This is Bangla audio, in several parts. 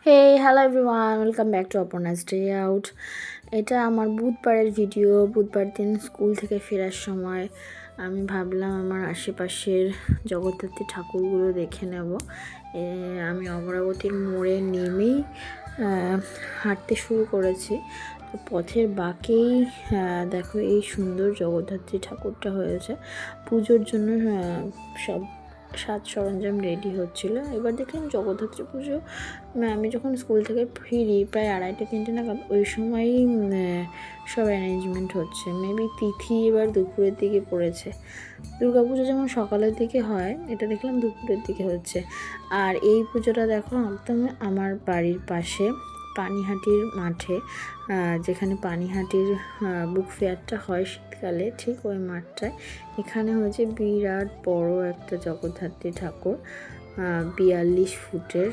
Hey hello everyone, welcome back to Aparna's day out. এটা আমার বুধবারের ভিডিও। বুধবার দিন স্কুল থেকে ফেরার সময় আমি ভাবলাম আমার আশেপাশের জগদ্ধাত্রী ঠাকুরগুলো দেখে নেব। আমি অমরাবতীর মোড়ে নেমেই হাঁটতে শুরু করেছি। তো পথের বাঁকেই দেখো এই সুন্দর জগদ্ধাত্রী ঠাকুরটা হয়েছে। পুজোর জন্য সব সাজ সরঞ্জাম রেডি হচ্ছিলো। এবার দেখলাম জগদ্ধাত্রী পুজো আমি যখন স্কুল থেকে ফিরি প্রায় 2:30-3টে নাগাদ, ওই সময়ই সব অ্যারেঞ্জমেন্ট হচ্ছে। মেবি তিথি এবার দুপুরের দিকে পড়েছে। দুর্গাপুজো যেমন সকালের দিকে হয়, এটা দেখলাম দুপুরের দিকে হচ্ছে। আর এই পুজোটা দেখো একদম আমার বাড়ির পাশে পানিহাটির মাঠে, যেখানে পানিহাটির বুক ফেয়ারটা হয় শীতকালে, ঠিক ওই মাঠটায় এখানে হয়েছে বিরাট বড় একটা জগদ্ধাত্রী ঠাকুর, 42 ফুটের,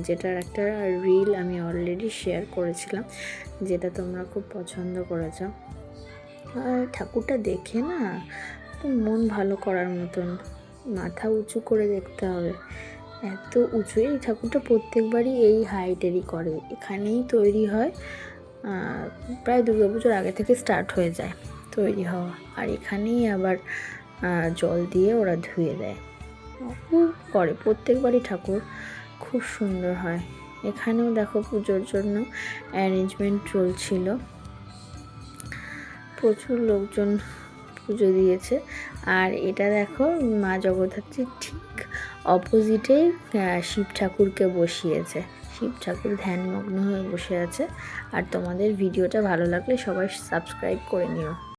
যেটার একটা রিল আমি অলরেডি শেয়ার করেছিলাম, যেটা তোমরা খুব পছন্দ করেছ। আর ঠাকুরটা দেখে না মন ভালো করার মতন, মাথা উঁচু করে দেখতে হবে, এত উঁচু। এই ঠাকুরটা প্রত্যেকবারই এই হাইটেরই করে, এখানেই তৈরি হয়, প্রায় দুর্গাপুজোর আগে থেকে স্টার্ট হয়ে যায় তৈরি হওয়া। আর এখানেই আবার জল দিয়ে ওরা ধুয়ে দেয়, করে প্রত্যেকবারই। ঠাকুর খুব সুন্দর হয়। এখানেও দেখো পুজোর জন্য অ্যারেঞ্জমেন্ট চলছিল, প্রচুর লোকজন পুজো দিয়েছে। আর এটা দেখো মা জগদ্ধাত্রীর ঠিক অপোজিটেই শিব ঠাকুরকে বসিয়েছে। শিব ঠাকুর ধ্যানমগ্ন হয়ে বসে আছে। আর তোমাদের ভিডিওটা ভালো লাগলে সবাই সাবস্ক্রাইব করে নিও।